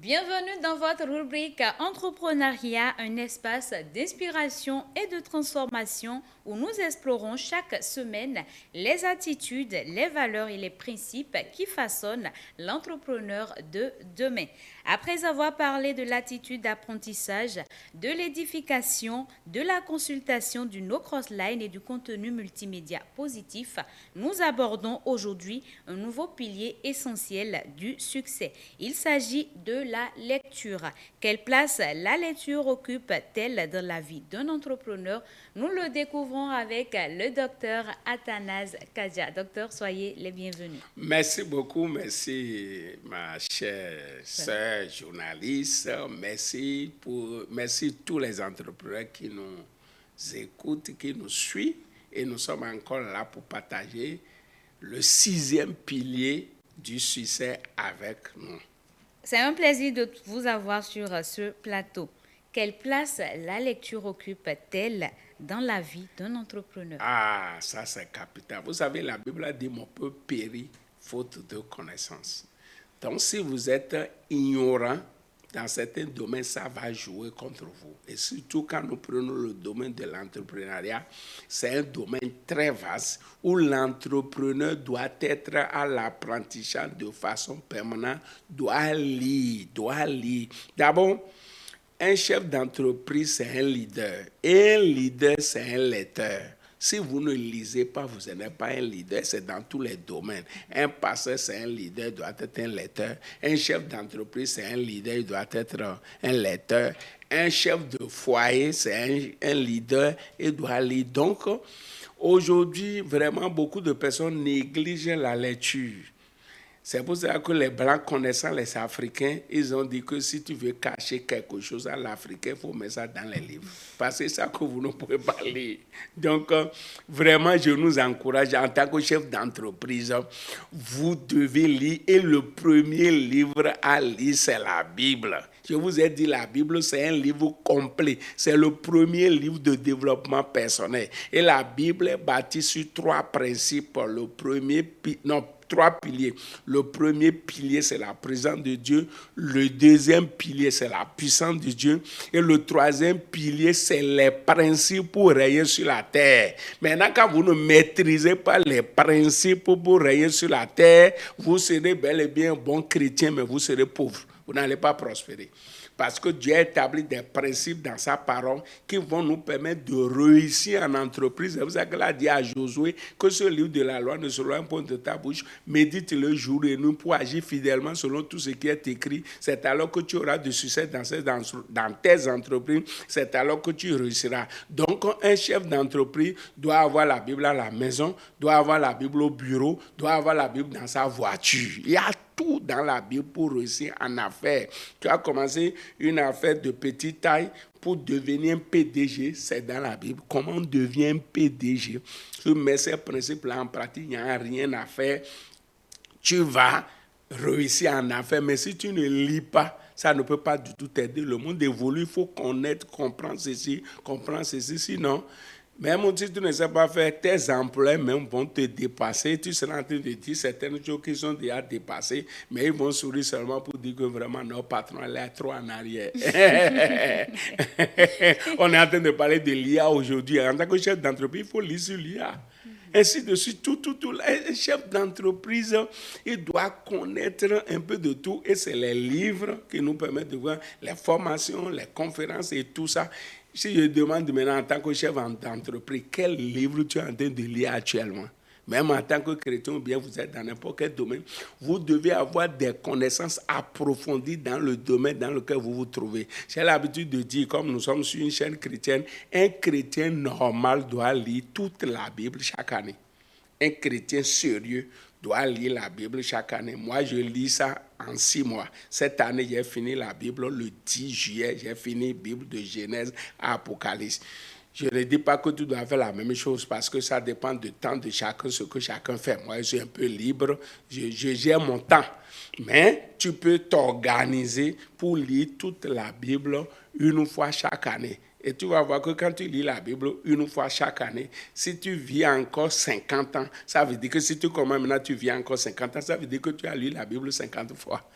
Bienvenue dans votre rubrique Entrepreneuriat, un espace d'inspiration et de transformation où nous explorons chaque semaine les attitudes, les valeurs et les principes qui façonnent l'entrepreneur de demain. Après avoir parlé de l'attitude d'apprentissage, de l'édification, de la consultation du no-crossline et du contenu multimédia positif, nous abordons aujourd'hui un nouveau pilier essentiel du succès. Il s'agit de la lecture. Quelle place la lecture occupe-t-elle dans la vie d'un entrepreneur? Nous le découvrons avec le docteur Athanase Kadja. Docteur, soyez les bienvenus. Merci beaucoup, merci ma chère sœur journaliste, merci tous les entrepreneurs qui nous écoutent, qui nous suivent et nous sommes encore là pour partager le 6e pilier du succès avec nous. C'est un plaisir de vous avoir sur ce plateau. Quelle place la lecture occupe-t-elle dans la vie d'un entrepreneur? Ah, ça c'est capital. Vous savez, la Bible a dit mon peuple périt faute de connaissance. Donc, si vous êtes ignorant dans certains domaines, ça va jouer contre vous. Et surtout quand nous prenons le domaine de l'entrepreneuriat, c'est un domaine très vaste où l'entrepreneur doit être à l'apprentissage de façon permanente, doit lire. D'abord, un chef d'entreprise, c'est un leader. Et un leader, c'est un lecteur. Si vous ne lisez pas, vous n'êtes pas un leader, c'est dans tous les domaines. Un pasteur, c'est un leader, il doit être un lecteur. Un chef d'entreprise, c'est un leader, il doit être un lecteur. Un chef de foyer, c'est un leader, il doit lire. Donc, aujourd'hui, vraiment, beaucoup de personnes négligent la lecture. C'est pour ça que les Blancs, connaissant les Africains, ils ont dit que si tu veux cacher quelque chose à l'Africain, il faut mettre ça dans les livres. Parce que c'est ça que vous ne pouvez pas lire. Donc, vraiment, je nous encourage, en tant que chef d'entreprise, vous devez lire. Et le premier livre à lire, c'est la Bible. Je vous ai dit, la Bible, c'est un livre complet. C'est le premier livre de développement personnel. Et la Bible est bâtie sur 3 principes. Trois piliers. Le premier pilier, c'est la présence de Dieu. Le deuxième pilier, c'est la puissance de Dieu. Et le troisième pilier, c'est les principes pour régner sur la terre. Maintenant, quand vous ne maîtrisez pas les principes pour régner sur la terre, vous serez bel et bien bon chrétien, mais vous serez pauvre. Vous n'allez pas prospérer. Parce que Dieu a établi des principes dans sa parole qui vont nous permettre de réussir en entreprise. C'est pour ça qu'il a dit à Josué que ce livre de la loi ne sera un point de ta bouche. Médite-le jour et nuit pour agir fidèlement selon tout ce qui est écrit. C'est alors que tu auras du succès dans tes entreprises. C'est alors que tu réussiras. Donc, un chef d'entreprise doit avoir la Bible à la maison, doit avoir la Bible au bureau, doit avoir la Bible dans sa voiture. Il y a tout dans la Bible pour réussir en affaires. Tu as commencé une affaire de petite taille pour devenir un PDG, c'est dans la Bible. Comment on devient un PDG? Tu mets ces principes-là en pratique, il n'y a rien à faire. Tu vas réussir en affaires, mais si tu ne lis pas, ça ne peut pas du tout t'aider. Le monde évolue, il faut connaître, comprendre ceci, sinon... Même si tu ne sais pas faire, tes employés même vont te dépasser. Tu seras en train de dire certaines choses qui sont déjà dépassées, mais ils vont sourire seulement pour dire que vraiment notre patron est trop en arrière. On est en train de parler de l'IA aujourd'hui. En tant que chef d'entreprise, il faut lire sur l'IA. Ainsi de suite, tout. Un chef d'entreprise, il doit connaître un peu de tout. Et c'est les livres qui nous permettent de voir les formations, les conférences et tout ça. Si je demande maintenant en tant que chef d'entreprise, quel livre tu es en train de lire actuellement? Même en tant que chrétien, ou bien vous êtes dans n'importe quel domaine, vous devez avoir des connaissances approfondies dans le domaine dans lequel vous vous trouvez. J'ai l'habitude de dire, comme nous sommes sur une chaîne chrétienne, un chrétien normal doit lire toute la Bible chaque année. Un chrétien sérieux doit lire la Bible chaque année. Moi, je lis ça en 6 mois. Cette année, j'ai fini la Bible le 10 juillet. J'ai fini la Bible de Genèse à Apocalypse. Je ne dis pas que tu dois faire la même chose parce que ça dépend du temps de chacun, ce que chacun fait. Moi, je suis un peu libre, je gère mon temps. Mais tu peux t'organiser pour lire toute la Bible une fois chaque année. Et tu vas voir que quand tu lis la Bible une fois chaque année, si tu vis encore 50 ans, ça veut dire que si tu commences maintenant, tu vis encore 50 ans, ça veut dire que tu as lu la Bible 50 fois.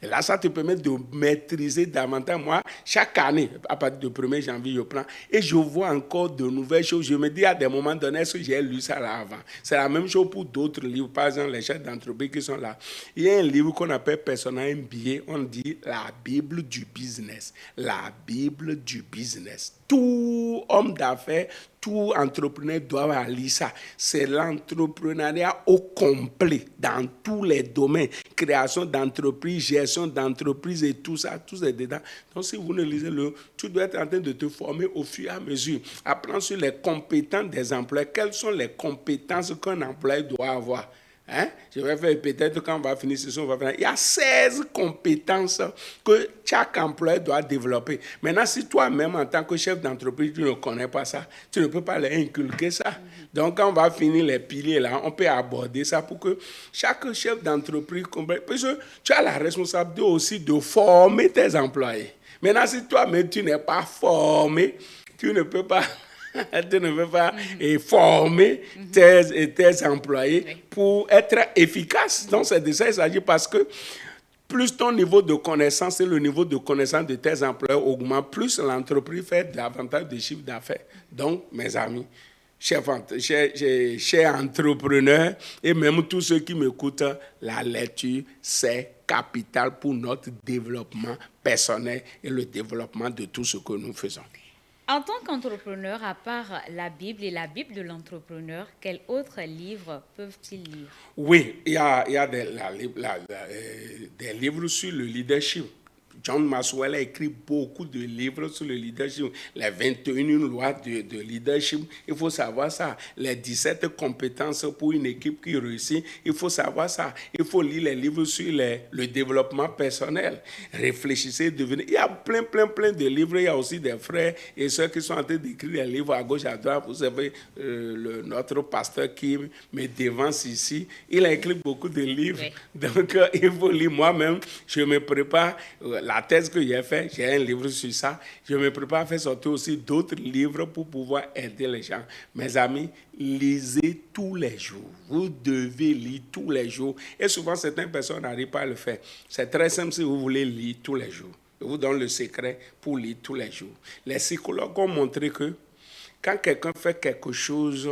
Et là, ça te permet de maîtriser davantage. Moi, chaque année, à partir du 1er janvier, je prends et je vois encore de nouvelles choses. Je me dis à des moments donnés, est-ce que j'ai lu ça là avant? C'est la même chose pour d'autres livres. Par exemple, les chefs d'entreprise qui sont là. Il y a un livre qu'on appelle Personnel MBA. On dit la Bible du business. La Bible du business. Tout homme d'affaires, tout entrepreneur doit lire ça. C'est l'entrepreneuriat au complet dans tous les domaines. Création d'entreprise, gestion d'entreprise et tout ça, tout est dedans. Donc si vous ne lisez le, tu dois être en train de te former au fur et à mesure. Apprendre sur les compétences des employés. Quelles sont les compétences qu'un employé doit avoir? Hein? Je vais faire peut-être quand on va finir ce soir, on va finir. Il y a 16 compétences que chaque employé doit développer. Maintenant, si toi-même, en tant que chef d'entreprise, tu ne connais pas ça, tu ne peux pas les inculquer ça. Donc, quand on va finir les piliers là, on peut aborder ça pour que chaque chef d'entreprise comprenne. Parce que tu as la responsabilité aussi de former tes employés. Maintenant, si toi-même, tu n'es pas formé, tu ne peux pas... Tu ne veux pas former tes employés pour être efficaces. Donc, c'est de ça qu'il s'agit parce que plus ton niveau de connaissance et le niveau de connaissance de tes employés augmente, plus l'entreprise fait davantage de chiffre d'affaires. Donc, mes amis, chers entrepreneurs et même tous ceux qui m'écoutent, la lecture, c'est capital pour notre développement personnel et le développement de tout ce que nous faisons. En tant qu'entrepreneur, à part la Bible et la Bible de l'entrepreneur, quels autres livres peuvent-ils lire? Oui, il y a des livres sur le leadership. John Maxwell a écrit beaucoup de livres sur le leadership. Les 21 lois de leadership, il faut savoir ça. Les 17 compétences pour une équipe qui réussit, il faut savoir ça. Il faut lire les livres sur le développement personnel. Réfléchissez, devenez. Il y a plein de livres. Il y a aussi des frères et sœurs qui sont en train d'écrire des livres à gauche, à droite. Vous savez, notre pasteur qui me devance ici, il a écrit beaucoup de livres. Oui. Donc, il faut lire moi-même. Je me prépare. La thèse que j'ai faite, j'ai un livre sur ça. Je me prépare à faire sortir aussi d'autres livres pour pouvoir aider les gens. Mes amis, lisez tous les jours. Vous devez lire tous les jours. Et souvent, certaines personnes n'arrivent pas à le faire. C'est très simple si vous voulez lire tous les jours. Je vous donne le secret pour lire tous les jours. Les psychologues ont montré que quand quelqu'un fait quelque chose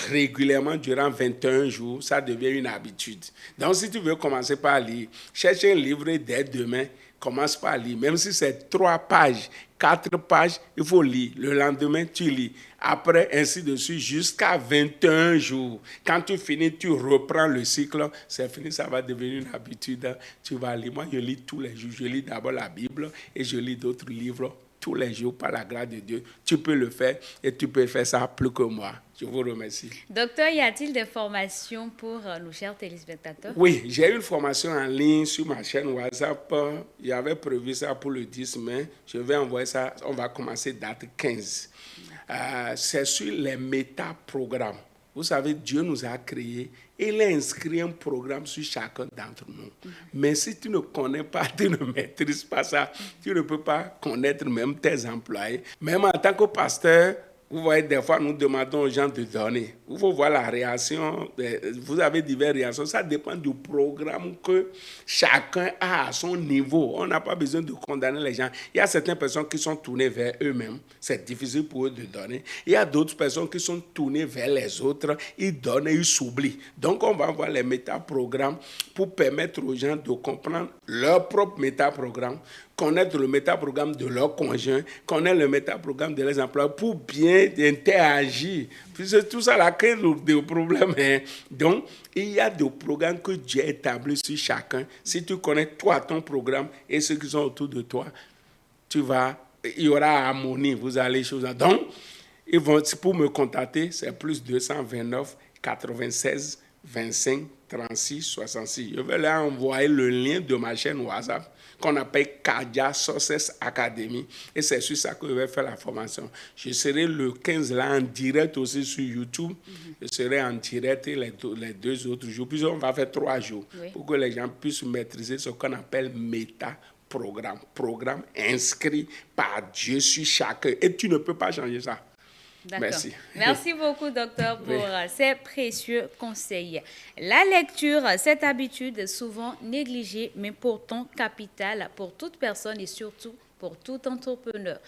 régulièrement durant 21 jours, ça devient une habitude. Donc, si tu veux commencer par lire, cherche un livre dès demain, commence par lire. Même si c'est 3 pages, 4 pages, il faut lire. Le lendemain, tu lis. Après, ainsi de suite, jusqu'à 21 jours. Quand tu finis, tu reprends le cycle. C'est fini, ça va devenir une habitude. Tu vas lire. Moi, je lis tous les jours. Je lis d'abord la Bible et je lis d'autres livres tous les jours par la grâce de Dieu. Tu peux le faire et tu peux faire ça plus que moi. Je vous remercie. Docteur, y a-t-il des formations pour nos chers téléspectateurs? Oui, j'ai une formation en ligne sur ma chaîne WhatsApp. J'avais prévu ça pour le 10 mai. Je vais envoyer ça. On va commencer date 15. C'est sur les méta-programmes. Vous savez, Dieu nous a créés et il a inscrit un programme sur chacun d'entre nous. Mais si tu ne connais pas, tu ne maîtrises pas ça, tu ne peux pas connaître même tes employés. Même en tant que pasteur, vous voyez, des fois, nous demandons aux gens de donner. Il faut voir la réaction. Vous avez diverses réactions. Ça dépend du programme que chacun a à son niveau. On n'a pas besoin de condamner les gens. Il y a certaines personnes qui sont tournées vers eux-mêmes. C'est difficile pour eux de donner. Il y a d'autres personnes qui sont tournées vers les autres. Ils donnent et ils s'oublient. Donc, on va voir les métaprogrammes pour permettre aux gens de comprendre leur propre métaprogramme, connaître le métaprogramme de leur conjoint, connaître le métaprogramme de leurs employés pour bien interagir. Puisque tout ça là crée des problèmes. Hein. Donc, il y a des programmes que Dieu a établis sur chacun. Si tu connais toi ton programme et ceux qui sont autour de toi, il y aura harmonie, vous allez choses. Donc, pour me contacter, c'est plus 229 96 25 36 66. Je vais leur envoyer le lien de ma chaîne WhatsApp qu'on appelle Cardia Success Academy. Et c'est sur ça que je vais faire la formation. Je serai le 15 là en direct aussi sur YouTube. Je serai en direct les 2 autres jours. Puis on va faire 3 jours pour que les gens puissent maîtriser ce qu'on appelle méta-programme. Programme inscrit par Dieu sur chacun. Et tu ne peux pas changer ça. D'accord. Merci. Merci beaucoup, docteur, pour Oui. ces précieux conseils. La lecture, cette habitude est souvent négligée, mais pourtant capitale pour toute personne et surtout pour tout entrepreneur.